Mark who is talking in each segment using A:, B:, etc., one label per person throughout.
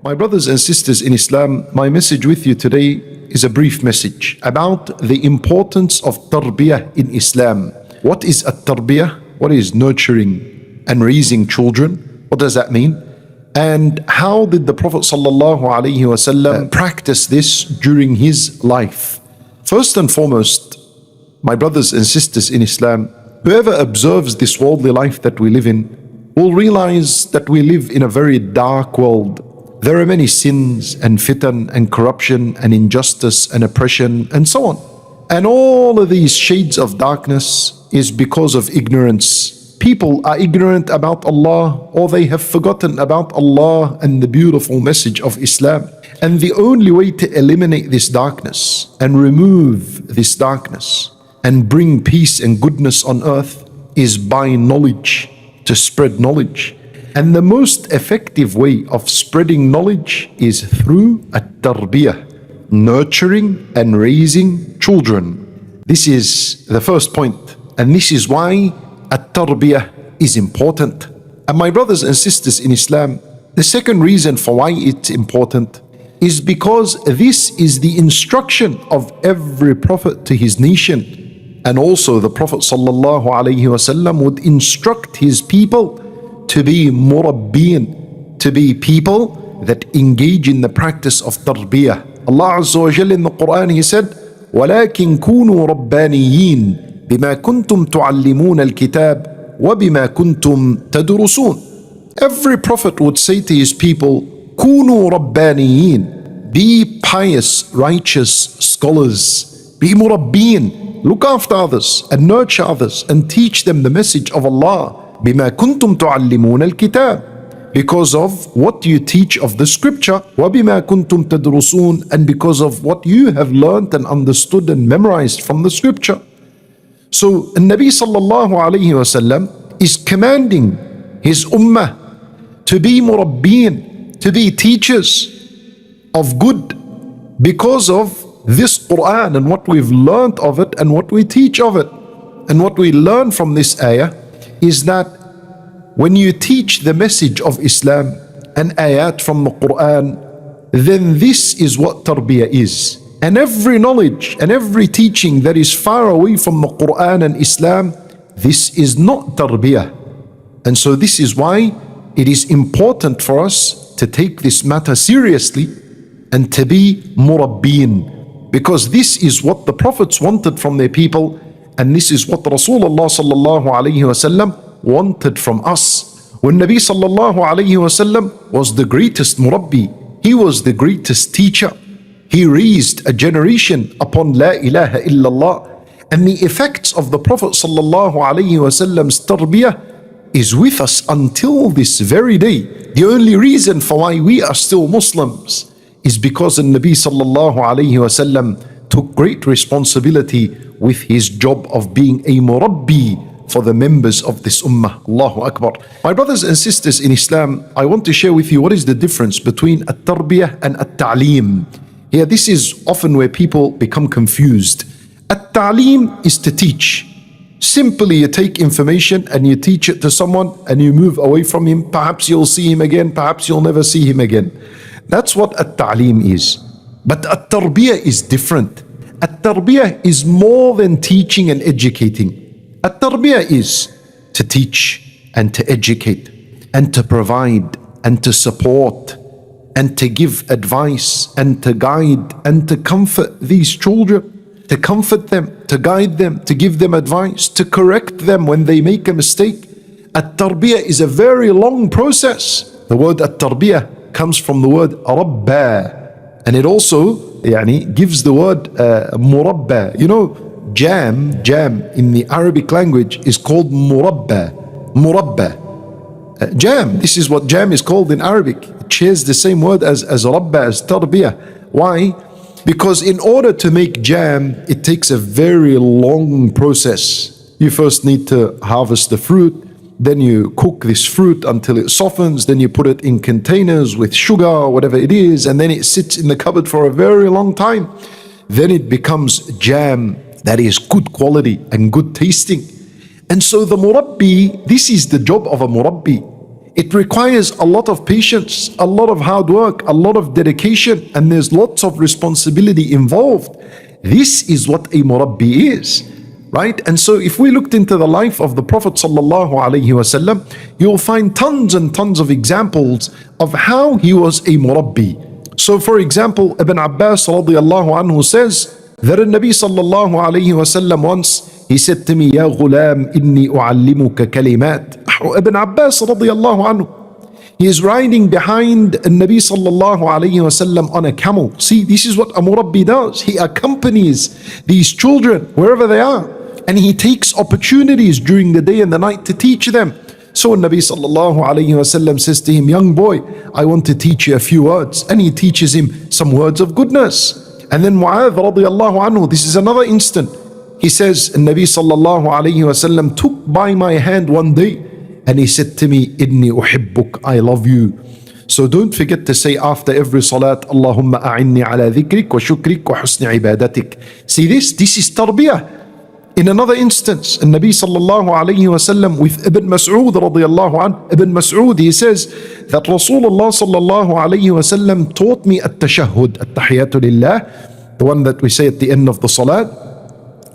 A: My brothers and sisters in Islam, my message with you today is a brief message about the importance of tarbiyah in Islam. What is tarbiyah? What is nurturing and raising children? What does that mean? And how did the Prophet ﷺ practice this during his life? First and foremost, my brothers and sisters in Islam, whoever observes this worldly life that we live in will realize that we live in a very dark world. There are many sins and fitan and corruption and injustice and oppression and so on. And all of these shades of darkness is because of ignorance. People are ignorant about Allah, or they have forgotten about Allah and the beautiful message of Islam. And the only way to eliminate this darkness and remove this darkness and bring peace and goodness on earth is by knowledge, to spread knowledge. And the most effective way of spreading knowledge is through tarbiyah, nurturing and raising children. This is the first point, and this is why tarbiyah is important. And my brothers and sisters in Islam, the second reason for why it's important is because this is the instruction of every prophet to his nation. And also the Prophet ﷺ would instruct his people to be Murabbiin, to be people that engage in the practice of tarbiyah. Allah Azza wa Jalla in the Quran, He said, وَلَكِنْ كُونُوا رَبَّانِيِّينَ بِمَا كُنْتُمْ تُعَلِّمُونَ الْكِتَابِ وَبِمَا كُنْتُمْ تَدْرُسُونَ. Every prophet would say to his people, كُونُوا رَبَّانِيِّينَ, be pious, righteous scholars, be Murabbiin, look after others and nurture others and teach them the message of Allah. بِمَا كُنْتُمْ تُعَلِّمُونَ الْكِتَابِ, because of what you teach of the scripture. وَبِمَا كُنْتُمْ تَدْرُسُونَ, and because of what you have learned and understood and memorized from the scripture. So the Nabi sallallahu alayhi wasallam is commanding his ummah to be murabbiin, to be teachers of good, because of this Quran and what we've learned of it and what we teach of it. And what we learn from this ayah is that when you teach the message of Islam and ayat from the Quran, then this is what tarbiyah is. And every knowledge and every teaching that is far away from the Quran and Islam, this is not tarbiyah. And so this is why it is important for us to take this matter seriously and to be murabbiin, because this is what the prophets wanted from their people, and this is what Rasulullah sallallahu alayhi wasallam wanted from us. When Nabi sallallahu alayhi wasallam was the greatest murabbi, he was the greatest teacher. He raised a generation upon La ilaha illallah, and the effects of the Prophet sallallahu alayhi wasallam's tarbiyah is with us until this very day. The only reason for why we are still Muslims is because the Nabi sallallahu alayhi wasallam took great responsibility with his job of being a murabbi for the members of this ummah. Allahu Akbar. My brothers and sisters in Islam, I want to share with you what is the difference between tarbiyah and ta'aleem. Here, this is often where people become confused. Ta'aleem is to teach. Simply you take information and you teach it to someone and you move away from him. Perhaps you'll see him again, perhaps you'll never see him again. That's what ta'aleem is. But tarbiyah is different. Tarbiyah is more than teaching and educating. Tarbiyah is to teach and to educate and to provide and to support and to give advice and to guide and to comfort these children, to comfort them, to guide them, to give them advice, to correct them when they make a mistake. Tarbiyah is a very long process. The word tarbiyah comes from the word rabba, and it also gives the word murabba. You know, jam in the Arabic language is called murabba. Jam, this is what jam is called in Arabic. It shares the same word as rabba, as tarbiyah. Why? Because in order to make jam, it takes a very long process. You first need to harvest the fruit, then you cook this fruit until it softens, then you put it in containers with sugar or whatever it is, and then it sits in the cupboard for a very long time. Then it becomes jam that is good quality and good tasting. And so the murabbi, this is the job of a murabbi, It requires a lot of patience, a lot of hard work, a lot of dedication, and there's lots of responsibility involved. This is what a Murabbi is, right? And so if we looked into the life of the Prophet sallallahu alaihi wasallam, you'll find tons and tons of examples of how he was a Murabbi. So for example, Ibn Abbas radiallahu anhu says that the Nabi sallallahu alaihi wasallam once, he said to me, Ya ghulam, inni u'allimuka kalimat. Ibn Abbas radiallahu anhu, he is riding behind the Nabi sallallahu alayhi wasallam on a camel. See, this is what a Murabbi does. He accompanies these children wherever they are, and he takes opportunities during the day and the night to teach them. So Nabi sallallahu alayhi wasallam says to him, young boy, I want to teach you a few words. And he teaches him some words of goodness. And then Mu'adh radiallahu anhu, this is another instant. He says, Nabi sallallahu alayhi wasallam took by my hand one day, and he said to me, Inni uhibbuk, I love you. So don't forget to say after every salat, Allahumma a'inni ala dhikrik wa shukrik wa husni ibadatik. See this is tarbiyah. In another instance, the Nabi sallallahu alayhi wasallam with Ibn Mas'ud radiyallahu anhu, Ibn Mas'ud, he says that Rasulullah sallallahu alayhi wasallam taught me at-tashahhud, at-tahiyatu lillah, the one that we say at the end of the salat,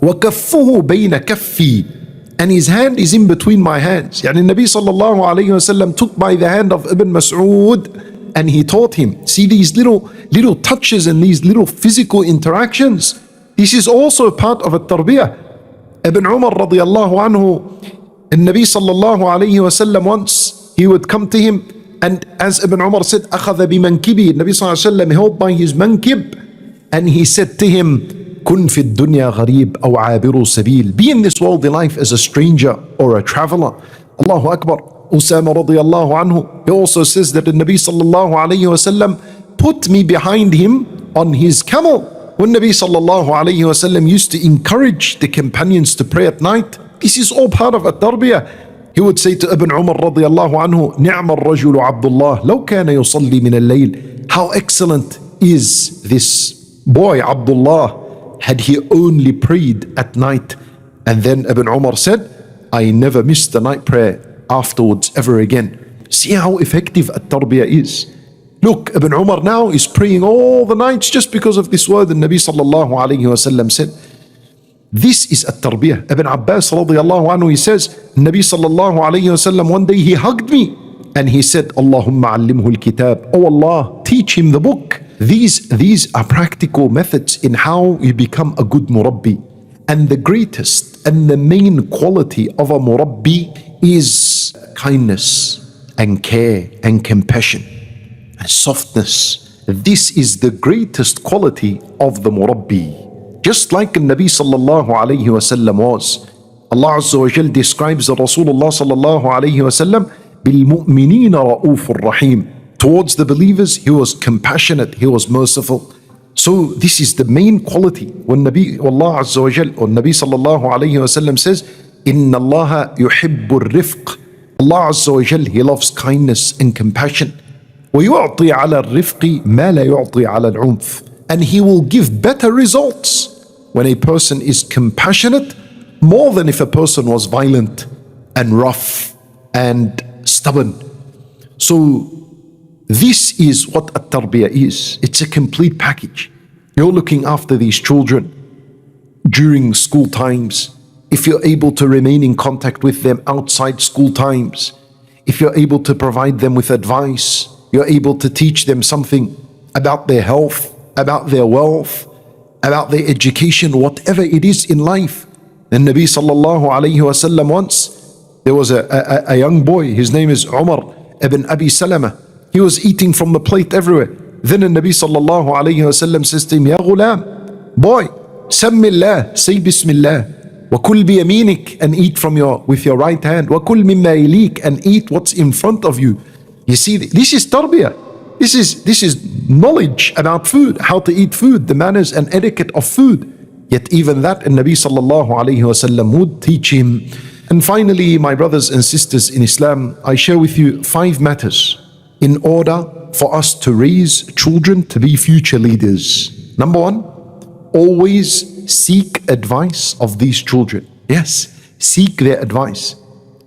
A: wa kaffuhu bayna kaffi, and his hand is in between my hands. Yani Nabi sallallahu alayhi wasallam took by the hand of Ibn Mas'ud and he taught him. See these little touches and these little physical interactions. This is also part of a tarbiyah. Ibn Umar radiyallahu anhu, and Nabi sallallahu alayhi wasallam once, he would come to him, and as Ibn Umar said, أخذ بمنكبه, Nabi sallallahu alayhi wasallam held by his mankib, and he said to him, كن في الدنيا غريب أو عابر سبيل. Be in this worldly life as a stranger or a traveler. Allahu Akbar. Usama radiyallahu anhu, he also says that the Nabi sallallahu alayhi wasallam put me behind him on his camel. When Nabi sallallahu alayhi wasallam used to encourage the companions to pray at night, this is all part of a tarbiyah. He would say to Ibn Umar radiyallahu anhu, نعم الرجل عبد الله لو كان يصلي من الليل. How excellent is this boy Abdullah, had he only prayed at night. And then Ibn Umar said, I never missed the night prayer afterwards ever again. See how effective at-tarbiyah is. Look, Ibn Umar now is praying all the nights just because of this word the Nabi sallallahu alayhi wasallam said. This is at-tarbiyah. Ibn Abbas radiyallahu anhu, he says, Nabi sallallahu alayhi wasallam, one day he hugged me and he said, Allahumma allimhu al-kitab. Oh Allah, teach him the book. These are practical methods in how you become a good Murabbi. And the greatest and the main quality of a Murabbi is kindness and care and compassion and softness. This is the greatest quality of the Murabbi. Just like the Nabi sallallahu alayhi wasallam was. Allah Azza wa Jal describes the Rasulullah sallallahu alayhi wasallam bil-mu'minina ra'ufur rahim. Towards the believers, he was compassionate, he was merciful. So this is the main quality. When Allah Azza wa Jal, or Nabi sallallahu alayhi wa sallam says, Inna Allah yuhibbu rifq. Allah Azza wa Jal, he loves kindness and compassion. وَيُعْطِي عَلَى الرِّفْقِ مَا لَا يُعْطِي عَلى الْعُنْفِ. And he will give better results when a person is compassionate, more than if a person was violent and rough and stubborn. So this is what at-tarbiyah is. It's a complete package. You're looking after these children during school times. If you're able to remain in contact with them outside school times, if you're able to provide them with advice, you're able to teach them something about their health, about their wealth, about their education, whatever it is in life. And Nabi sallallahu alayhi wasallam once, there was a young boy, his name is Umar ibn Abi Salama. He was eating from the plate everywhere. Then the Nabi sallallahu alayhi wasallam says to him, Ya ghulam, boy, sammillah, say bismillah, wa kul biyaminik, and eat with your right hand, wa kul mimma ilik, and eat what's in front of you. You see, this is tarbiyah. This is knowledge about food, how to eat food, the manners and etiquette of food. Yet even that, the Nabi sallallahu alayhi wasallam would teach him. And finally, my brothers and sisters in Islam, I share with you 5 matters in order for us to raise children to be future leaders. Number 1, always seek advice of these children. Yes, seek their advice.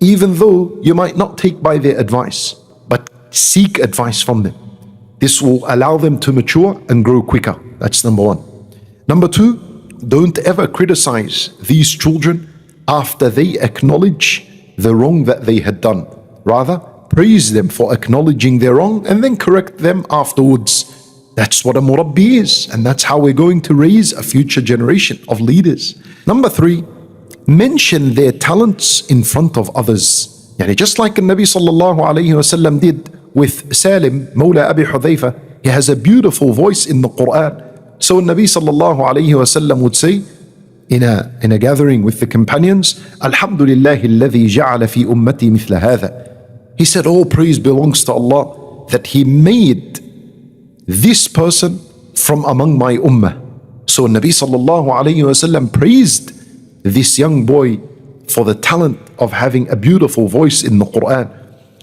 A: Even though you might not take by their advice, seek advice from them. This will allow them to mature and grow quicker. That's number one. Number two, don't ever criticize these children after they acknowledge the wrong that they had done. Rather, praise them for acknowledging their wrong and then correct them afterwards. That's what a Murabbi is, and that's how we're going to raise a future generation of leaders. Number three, mention their talents in front of others. Just like the Nabi sallallahu alayhi wasallam did with Salim, Mawla Abi Hudhayfa. He has a beautiful voice in the Quran. So Nabi sallallahu alayhi wasallam would say in a gathering with the companions, Alhamdulillahi alladhi ja'ala fi ummati mithla hadha. He said, all praise belongs to Allah that He made this person from among my ummah. So Nabi sallallahu alayhi wasallam praised this young boy for the talent of having a beautiful voice in the Quran.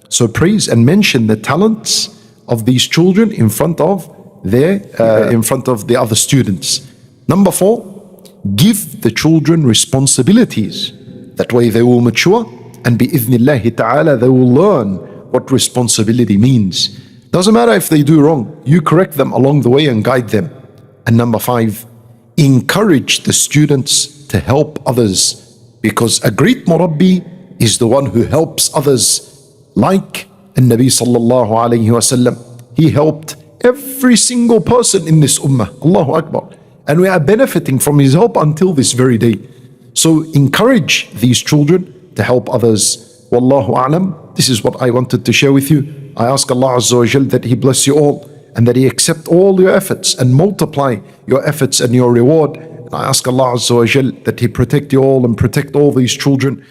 A: So praise and mention the talents of these children in front of the other students. Number four, give the children responsibilities. That way they will mature, and bi'idhnillahi ta'ala they will learn what responsibility means. Doesn't matter if they do wrong, you correct them along the way and guide them. And number five, encourage the students to help others, because a great Murabbi is the one who helps others. Like Nabi sallallahu alayhi wasallam, he helped every single person in this ummah. Allahu Akbar. And we are benefiting from his help until this very day. So encourage these children to help others. Wallahu a'lam. This is what I wanted to share with you. I ask Allah Azza wa Jal that He bless you all and that He accept all your efforts and multiply your efforts and your reward. And I ask Allah Azza wa Jal that He protect you all and protect all these children.